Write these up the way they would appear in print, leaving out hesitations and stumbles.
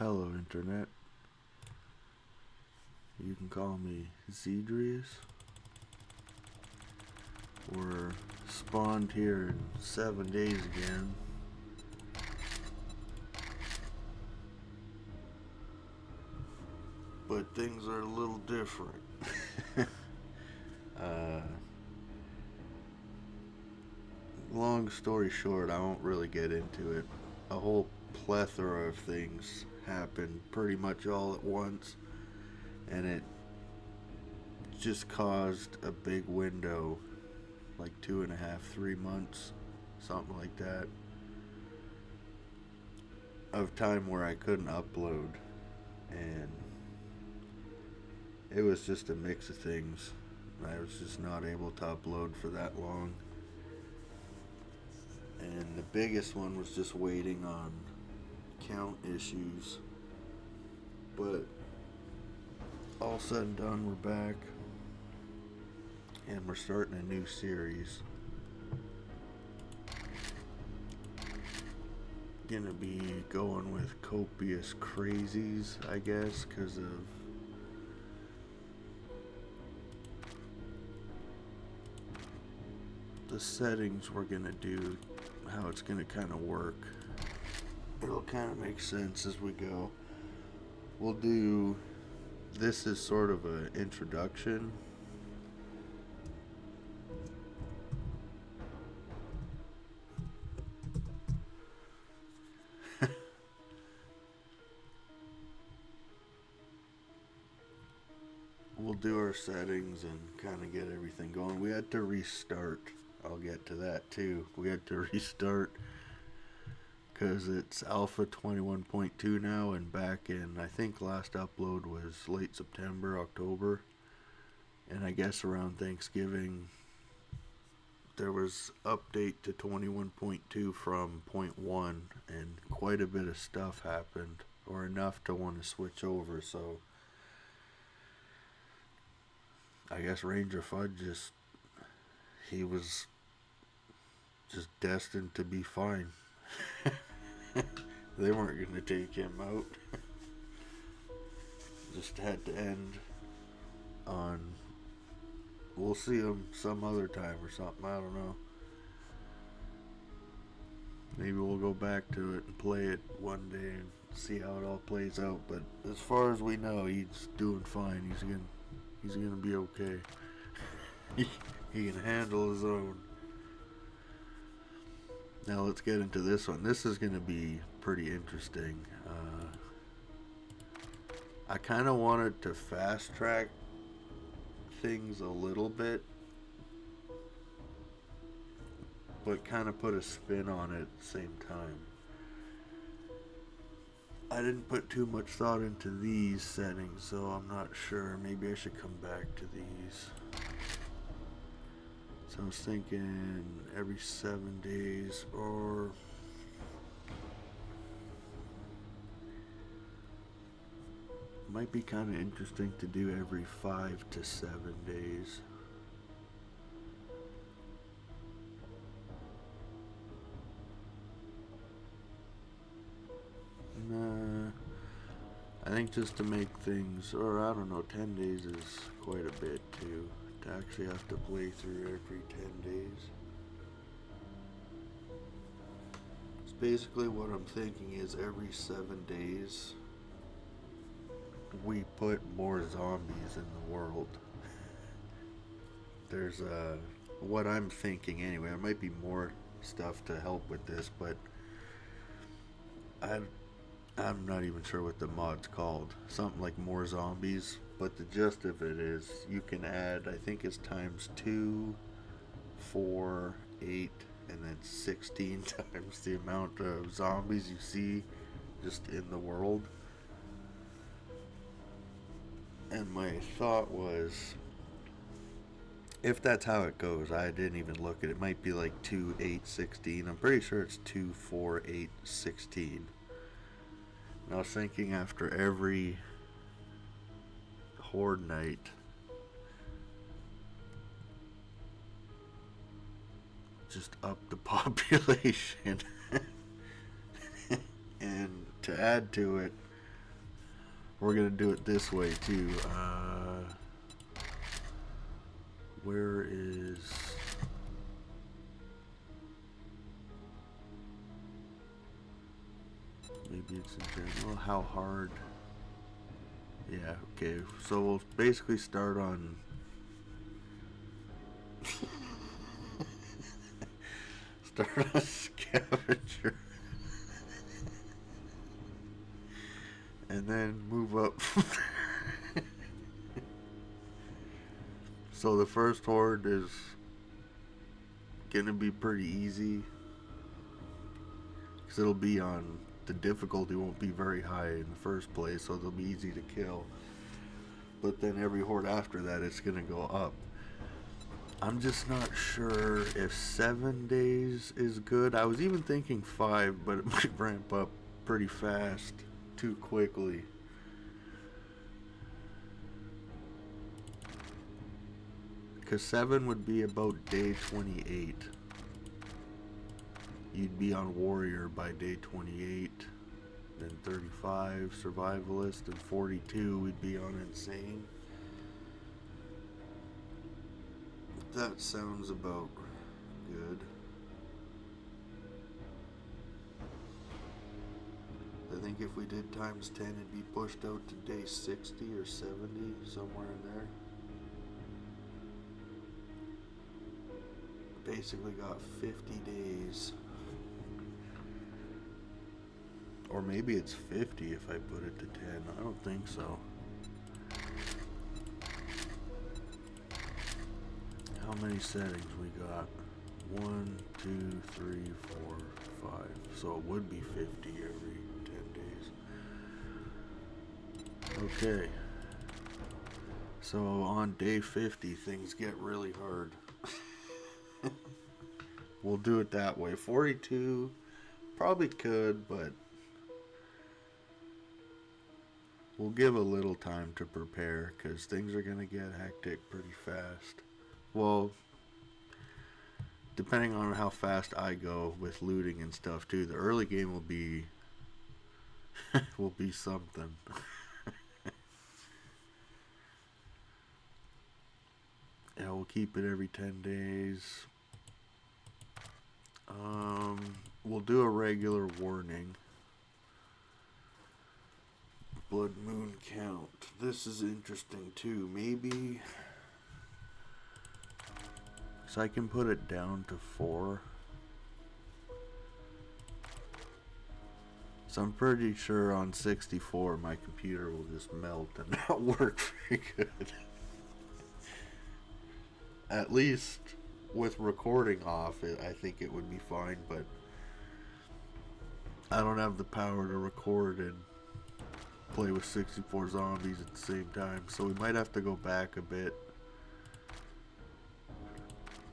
Hello, Internet. You can call me Zedrius. We're spawned here in 7 days again. But things are a little different. Long story short, I won't really get into it. A whole plethora of things happened pretty much all at once, and it just caused a big window, like 2.5, 3 months, something like that, of time where I couldn't upload. And it was just a mix of things. I was just not able to upload for that long. And the biggest one was just waiting on count issues. But all said and done, we're back. And we're starting a new series. Gonna be going with Copious Crazies, I guess, because of the settings we're gonna do, how it's gonna kind of work. It'll kind of make sense as we go. We'll do, this is sort of an introduction. We'll do our settings and kind of get everything going. We had to restart. I'll get to that too. We had to restart because it's alpha 21.2 now, and back in, I think last upload was late September, October, and I guess around Thanksgiving there was update to 21.2 from point 1, and quite a bit of stuff happened, or enough to want to switch over. So I guess Ranger Fudge he was just destined to be fine. They weren't going to take him out. Just had to end on, we'll see him some other time or something, I don't know. Maybe we'll go back to it and play it one day and see how it all plays out. But as far as we know, he's doing fine. He's gonna be okay. He can handle his own. Now let's get into this one. This is gonna be pretty interesting. I kind of wanted to fast track things a little bit, but kind of put a spin on it at the same time. I didn't put too much thought into these settings, so I'm not sure. Maybe I should come back to these. So I was thinking every 7 days, or might be kind of interesting to do every 5 to 7 days. Nah, I think just to make things, or I don't know, 10 days is quite a bit too, to actually have to play through every 10 days. So basically what I'm thinking is every 7 days we put more zombies in the world. There's what I'm thinking anyway. There might be more stuff to help with this, but I'm not even sure what the mod's called. Something like more zombies, but the gist of it is you can add, I think it's times 2, 4, 8, and then 16 times the amount of zombies you see just in the world. And my thought was, if that's how it goes, I didn't even look at it. It might be like 2, 8, 16. I'm pretty sure it's 2, 4, 8, 16. And I was thinking after every horde night, just up the population. And to add to it, We're gonna do it this way too. Where is... Maybe it's in general. How hard? Yeah, okay. So we'll basically start on... start on scavenger. And then move up. So the first horde is gonna be pretty easy, because it'll be on... the difficulty won't be very high in the first place, so they'll be easy to kill. But then every horde after that, it's gonna go up. I'm just not sure if 7 days is good. I was even thinking 5, but it might ramp up pretty fast too quickly. Because 7 would be about day 28. You'd be on warrior by day 28, then 35 survivalist, and 42 we'd be on insane. That sounds about good. I think if we did times 10, it'd be pushed out to day 60 or 70, somewhere in there. Basically got 50 days. Or maybe it's 50 if I put it to 10. I don't think so. How many settings we got? 1, 2, 3, 4, 5. So it would be 50 every 10 days. Okay. So on day 50, things get really hard. We'll do it that way. 42 probably could, but we'll give a little time to prepare, because things are going to get hectic pretty fast. Well, depending on how fast I go with looting and stuff too, the early game will be will be something. Yeah, we'll keep it every 10 days. We'll do a regular warning. Blood moon count. This is interesting too. Maybe... so I can put it down to 4. So I'm pretty sure on 64 my computer will just melt and not work very good. At least with recording off, I think it would be fine, but I don't have the power to record and play with 64 zombies at the same time, so we might have to go back a bit.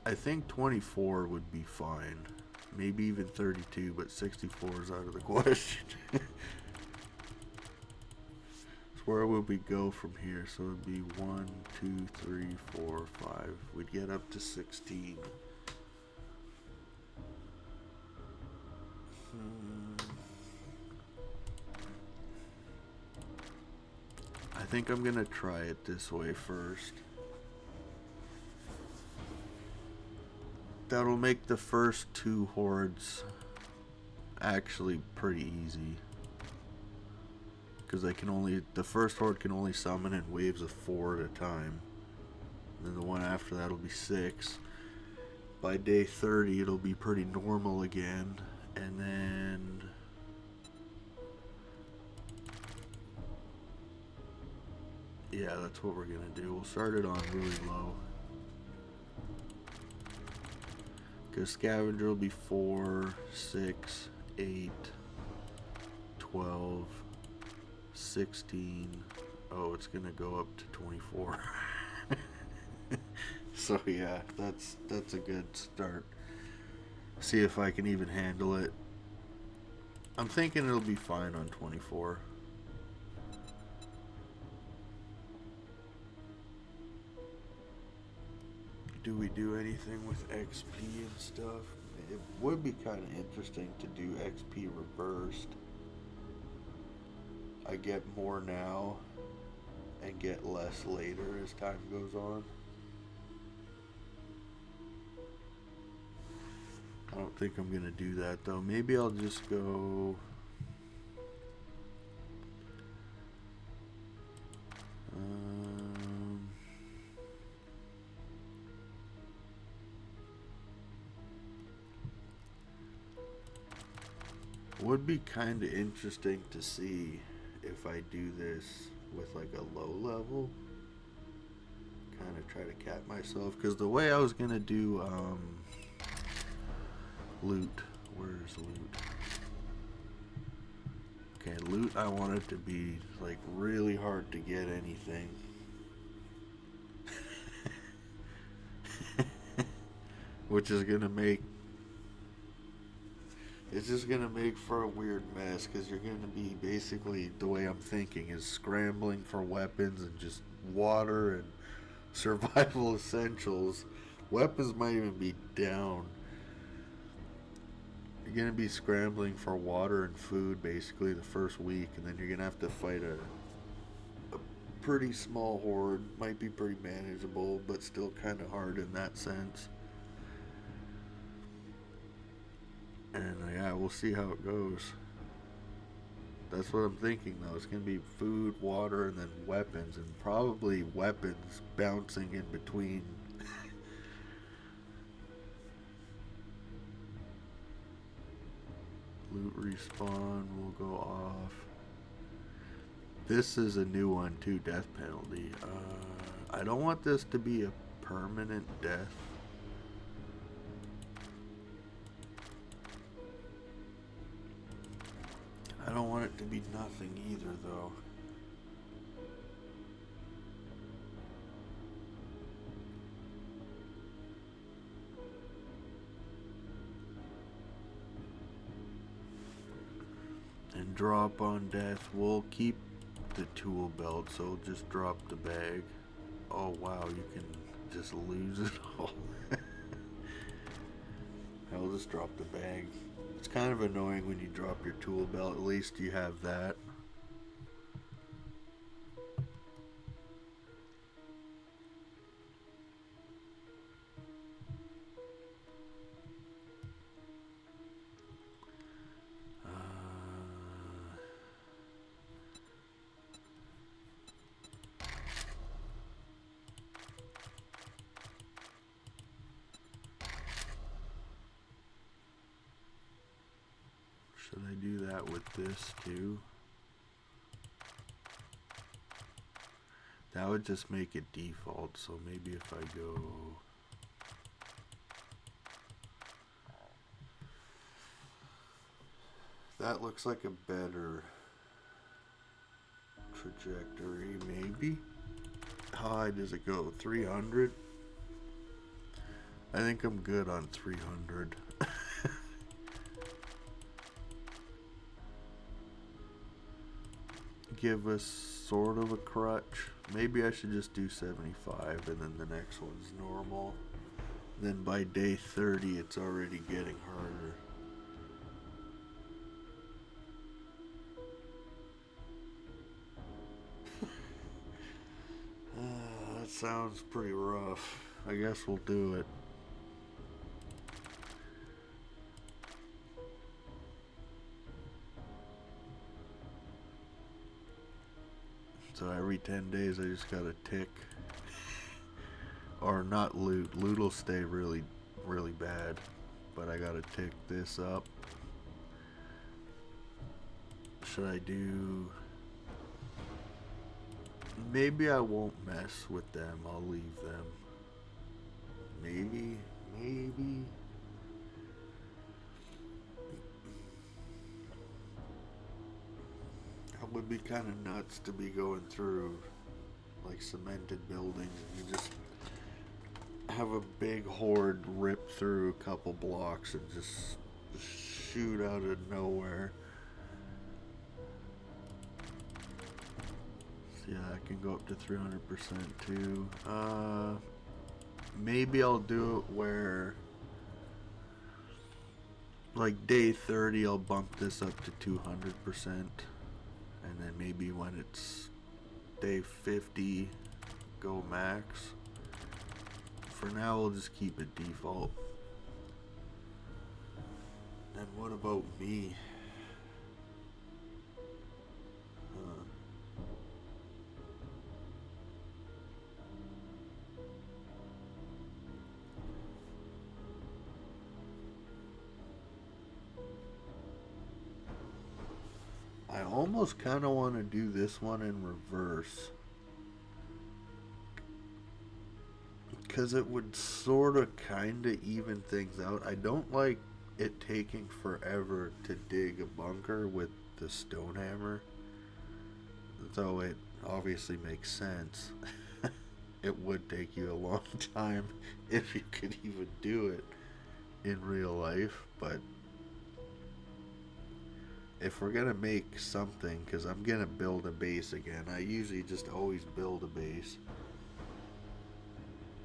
I think 24 would be fine. Maybe even 32, but 64 is out of the question. So where would we go from here? So it would be 1, 2, 3, 4, 5. We'd get up to 16. I think I'm gonna try it this way first. That'll make the first 2 hordes actually pretty easy, because they can only, the first horde can only summon in waves of 4 at a time. And then the one after that will be 6. By day 30 it'll be pretty normal again, and then yeah, that's what we're gonna do. We'll start it on really low, because scavenger will be 4, 6, 8, 12, 16. Oh, it's gonna go up to 24. So yeah, that's a good start. See if I can even handle it. I'm thinking it'll be fine on 24. Do we do anything with XP and stuff? It would be kind of interesting to do XP reversed. I get more now and get less later as time goes on. I don't think I'm gonna do that though. Maybe I'll just go would be kind of interesting to see if I do this with like a low level. Kind of try to cap myself, because the way I was gonna do loot. Where's loot? Okay, loot, I want it to be like really hard to get anything. Which is gonna make, it's just gonna make for a weird mess, because you're gonna be basically, the way I'm thinking is scrambling for weapons and just water and survival essentials. Weapons might even be down. You're gonna be scrambling for water and food basically the first week, and then you're gonna have to fight a pretty small horde. Might be pretty manageable, but still kind of hard in that sense. And yeah, we'll see how it goes. That's what I'm thinking though. It's gonna be food, water, and then weapons, and probably weapons bouncing in between. Loot respawn will go off. This is a new one too, death penalty. I don't want this to be a permanent death. I don't want it to be nothing either though. And drop on death. We'll keep the tool belt, so we'll just drop the bag. Oh wow, you can just lose it all. I'll just drop the bag. It's kind of annoying when you drop your tool belt. At least you have that. Should I do that with this too? That would just make it default, so maybe if I go... That looks like a better trajectory, maybe? How high does it go? 300? I think I'm good on 300. Give us sort of a crutch. Maybe I should just do 75 and then the next one's normal. Then by day 30 it's already getting harder. That sounds pretty rough. I guess we'll do it. So every 10 days I just gotta tick. Or not loot. Loot will stay really, really bad. But I gotta tick this up. Should I do... Maybe I won't mess with them. I'll leave them. Maybe. It would be kind of nuts to be going through like cemented buildings and you just have a big horde rip through a couple blocks and just shoot out of nowhere. So yeah, I can go up to 300% too. Maybe I'll do it where like day 30 I'll bump this up to 200%. and then maybe when it's day 50, go max. For now, we'll just keep it default. And what about me? I almost kind of want to do this one in reverse. Because it would sort of kind of even things out. I don't like it taking forever to dig a bunker with the stone hammer. Though it obviously makes sense. It would take you a long time if you could even do it in real life. But if we're going to make something, because I'm going to build a base again. I usually just always build a base.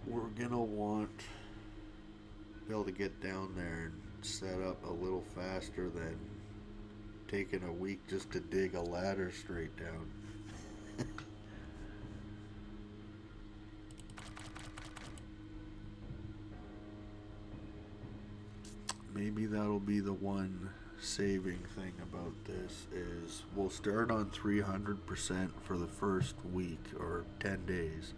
We're gonna want to be able to get down there and set up a little faster than taking a week just to dig a ladder straight down. Maybe that'll be the one saving thing about this is we'll start on 300% for the first week or 10 days.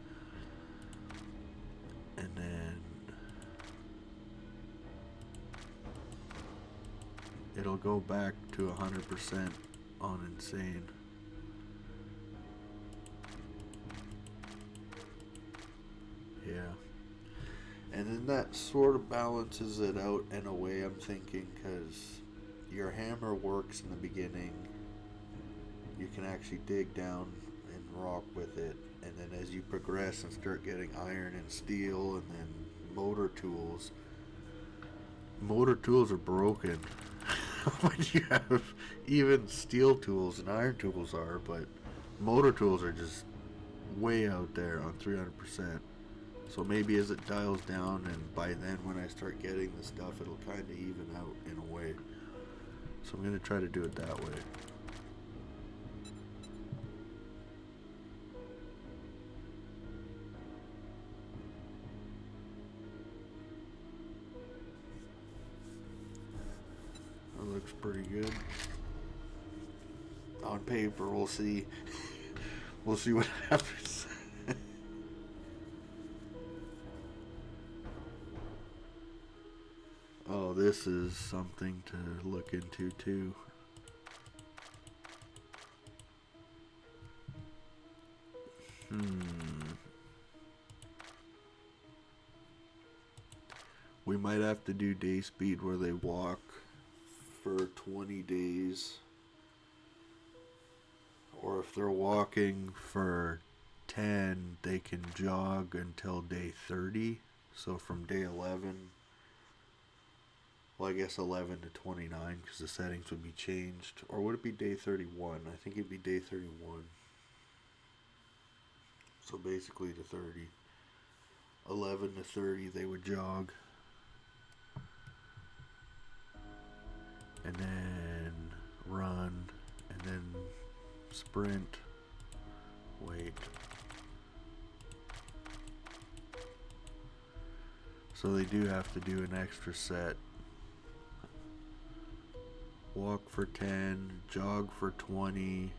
And then it'll go back to 100% on insane. Yeah. And then that sort of balances it out in a way, I'm thinking, because your hammer works in the beginning. You can actually dig down and rock with it. And then as you progress and start getting iron and steel and then motor tools are broken. When you have even steel tools and iron tools are, but motor tools are just way out there on 300%. So maybe as it dials down, and by then when I start getting the stuff, it'll kind of even out in a way. So I'm going to try to do it that way. Looks pretty good. On paper, we'll see. We'll see what happens. Oh, this is something to look into too. We might have to do day speed where they walk for 20 days, or if they're walking for 10, they can jog until day 30. So from day 11, well, I guess 11 to 29, because the settings would be changed. Or would it be day 31? I think it'd be day 31. So basically to 30. 11 to 30 they would jog. And then run, and then sprint, wait. So they do have to do an extra set. Walk for 10, jog for 20,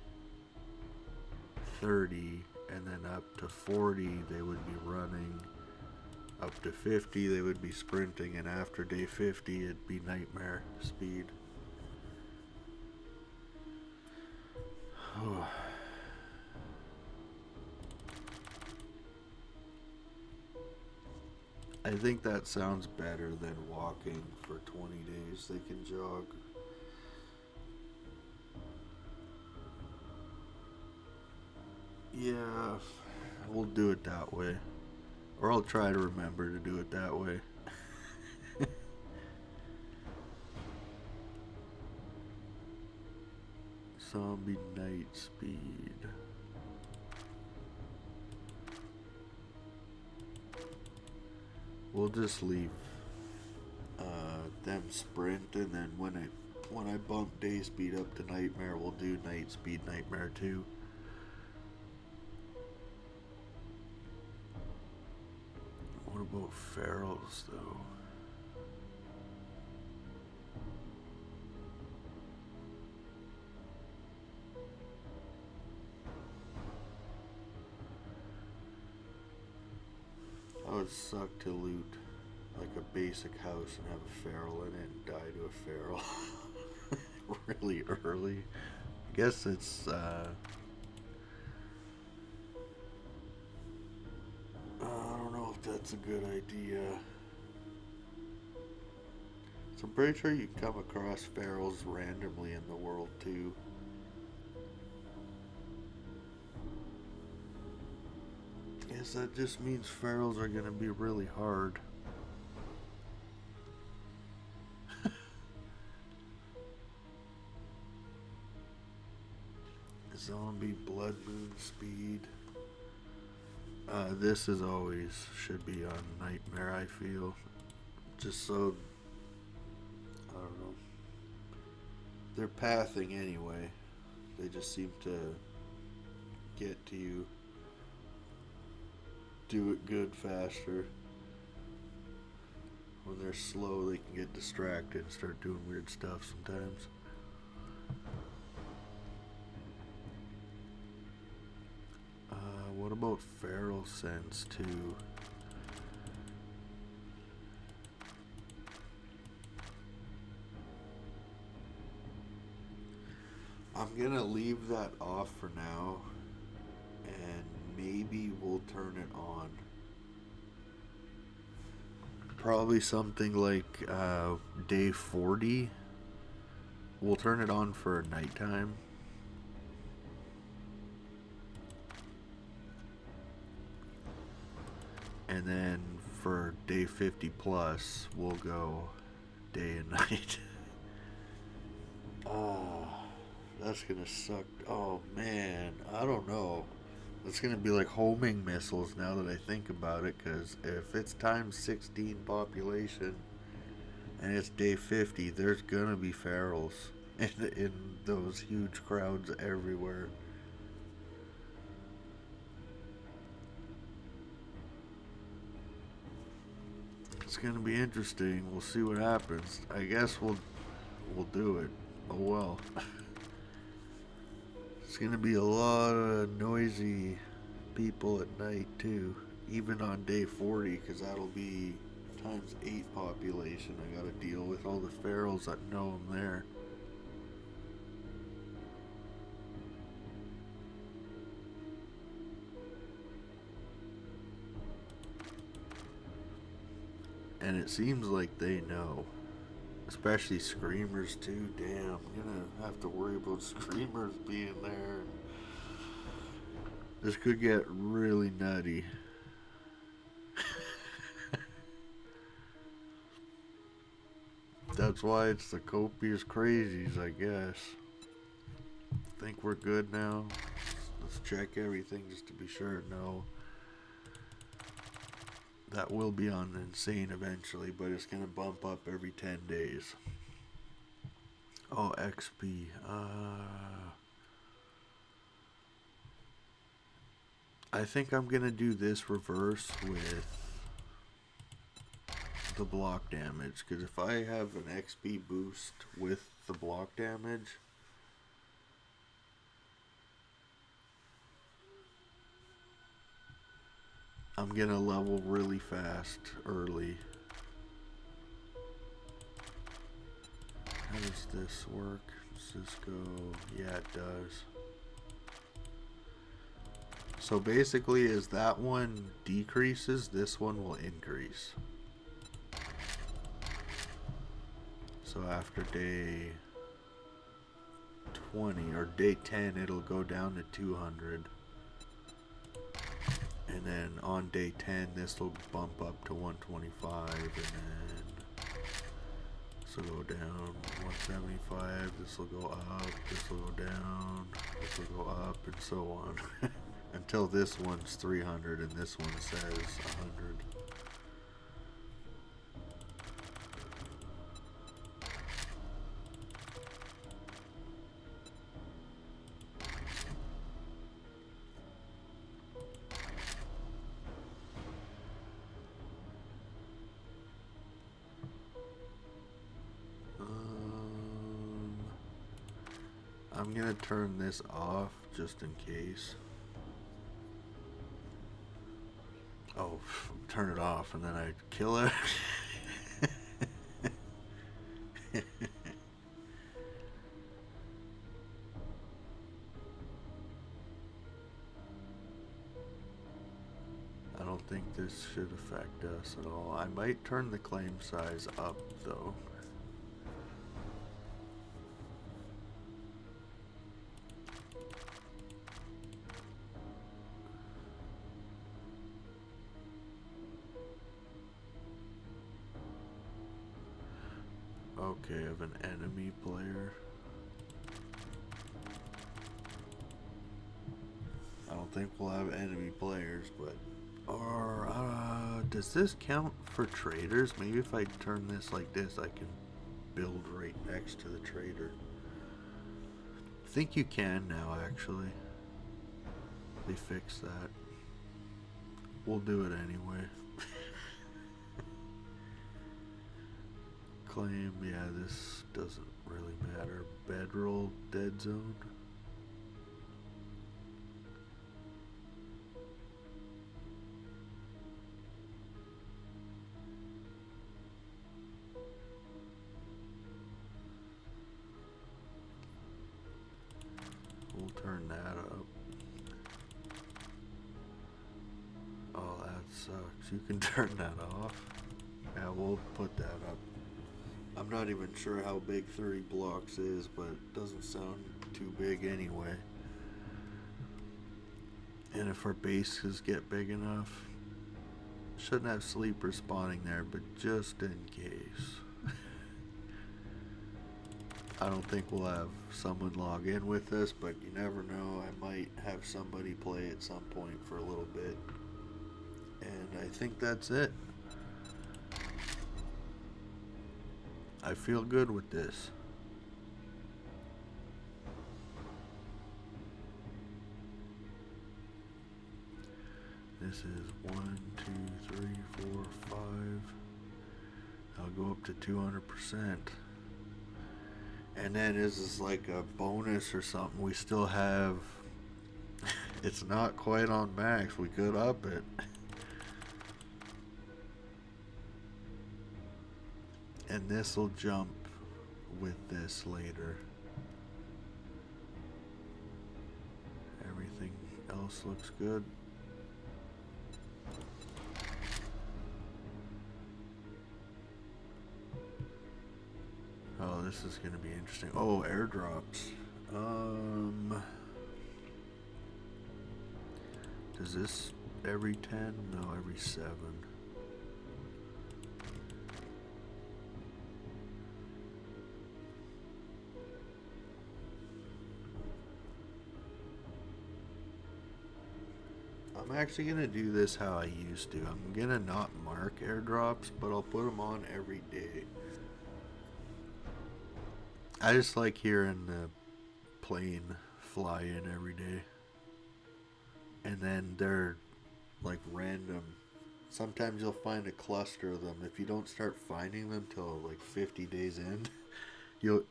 30, and then up to 40 they would be running. Up to 50 they would be sprinting, and after day 50 it'd be nightmare speed. I think that sounds better than walking for 20 days. They can jog. Yeah, we'll do it that way. Or I'll try to remember to do it that way. Zombie night speed. We'll just leave them sprint, and then when it When I bump day speed up to nightmare, we'll do night speed nightmare too. What about ferals though? That would suck to loot like a basic house and have a feral in it and die to a feral really early. I guess it's I don't know if that's a good idea. So I'm pretty sure you can come across ferals randomly in the world too. Guess that just means ferals are gonna be really hard. Zombie blood moon speed. This is always should be on nightmare, I feel. Just so I don't know. They're pathing anyway. They just seem to get to you. Do it good faster. When they're slow, they can get distracted and start doing weird stuff sometimes. What about feral sense too? I'm gonna leave that off for now, and maybe we'll turn it on. Probably something like day 40. We'll turn it on for nighttime. And then for day 50 plus, we'll go day and night. Oh, that's gonna suck. Oh man, I don't know. It's gonna be like homing missiles now that I think about it, because if it's times 16 population and it's day 50, there's gonna be ferals in those huge crowds everywhere. It's gonna be interesting. We'll see what happens. I guess we'll do it. Oh well. It's gonna be a lot of noisy people at night too, even on day 40, because that'll be times 8 population. I gotta deal with all the ferals that know I'm there. And it seems like they know. Especially screamers too. Damn, I'm gonna have to worry about screamers being there. This could get really nutty. That's why it's the Copious Crazies, I guess. Think we're good now? Let's check everything just to be sure. No. That will be on Insane eventually, but it's going to bump up every 10 days. Oh, XP. I think I'm going to do this reverse with the block damage, because if I have an XP boost with the block damage, I'm gonna level really fast early. How does this work? Does this go? Yeah, it does. So basically, as that one decreases, this one will increase. So after day 20 or day 10, it'll go down to 200. And then on day 10, this will bump up to 125, and then this will go down 175, this will go up, this will go down, this will go up, and so on. Until this one's 300 and this one says 100. I'm gonna turn this off just in case. Oh, turn it off and then I kill it. I don't think this should affect us at all. I might turn the claim size up though. Okay, I have an enemy player. I don't think we'll have enemy players, but... Or, does this count for traders? Maybe if I turn this like this, I can build right next to the trader. I think you can now, actually. They fixed that. We'll do it anyway. Claim, yeah, this doesn't really matter. Bedroll, dead zone. We'll turn that up. Oh, that sucks. You can turn that off. Yeah, we'll put that up. I'm not even sure how big 30 blocks is, but it doesn't sound too big anyway. And if our bases get big enough, shouldn't have sleepers spawning there, but just in case. I don't think we'll have someone log in with us, but you never know. I might have somebody play at some point for a little bit. And I think that's it. I feel good with this. This is 1, 2, 3, 4, 5. I'll go up to 200%. And then this is like a bonus or something. We still have... It's not quite on max. We could up it. And this will jump with this later. Everything else looks good. Oh, this is going to be interesting. Oh, airdrops. Does this every 10? No, every 7. I'm actually going to do this how I used to. I'm going to not mark airdrops, but I'll put them on every day. I just like hearing the plane fly in every day. And then they're like random. Sometimes you'll find a cluster of them. If you don't start finding them till like 50 days in,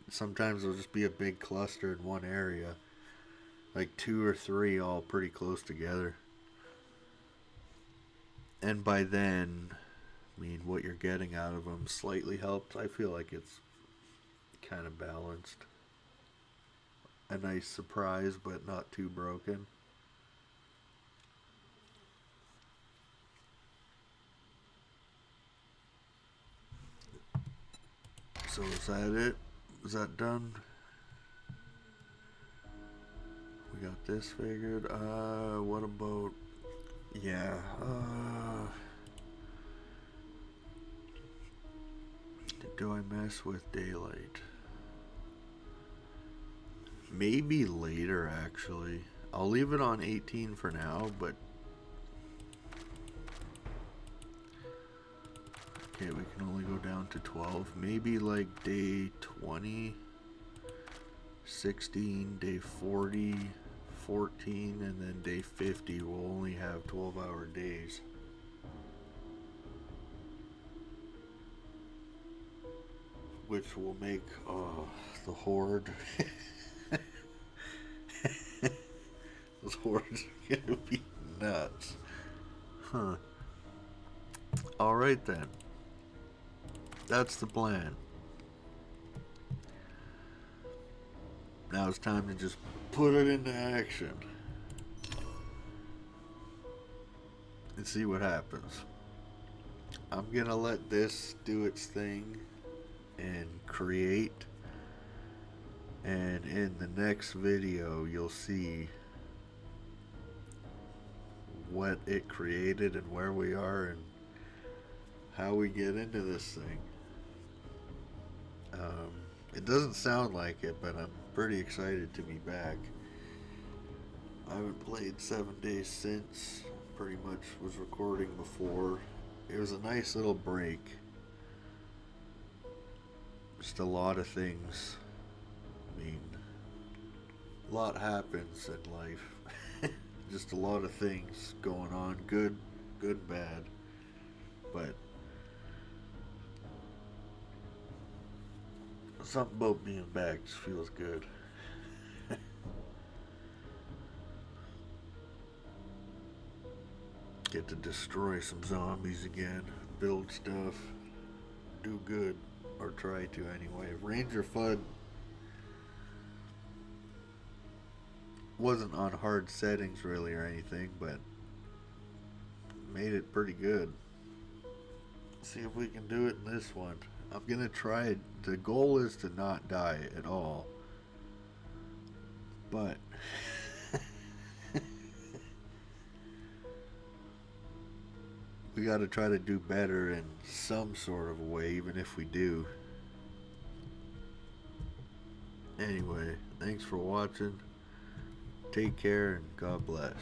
sometimes there'll just be a big cluster in one area. Like 2 or 3 all pretty close together. And by then, I mean, what you're getting out of them slightly helps. I feel like it's kind of balanced. A nice surprise, but not too broken. So is that it? Is that done? We got this figured. What about... Yeah, do I mess with daylight? Maybe later, actually. I'll leave it on 18 for now, but... Okay, we can only go down to 12. Maybe like day 20, 16, day 40, 14, and then day 50 we'll only have 12-hour days. Which will make the horde Those hordes are gonna be nuts. Huh. Alright then. That's the plan. Now it's time to just put it into action. And see what happens. I'm gonna let this do its thing and create. And in the next video, you'll see what it created and where we are and how we get into this thing. It doesn't sound like it, but I'm pretty excited to be back. I haven't played 7 days since. Pretty much was recording before. It was a nice little break. Just a lot of things. I mean, a lot happens in life. Just a lot of things going on. Good, bad. But something about being back just feels good. Get to destroy some zombies again, build stuff, do good, or try to anyway. Ranger FUD wasn't on hard settings really or anything, but made it pretty good. See if we can do it in this one. I'm gonna try it. The goal is to not die at all, but we gotta try to do better in some sort of a way, even if we do. Anyway, thanks for watching. Take care and God bless.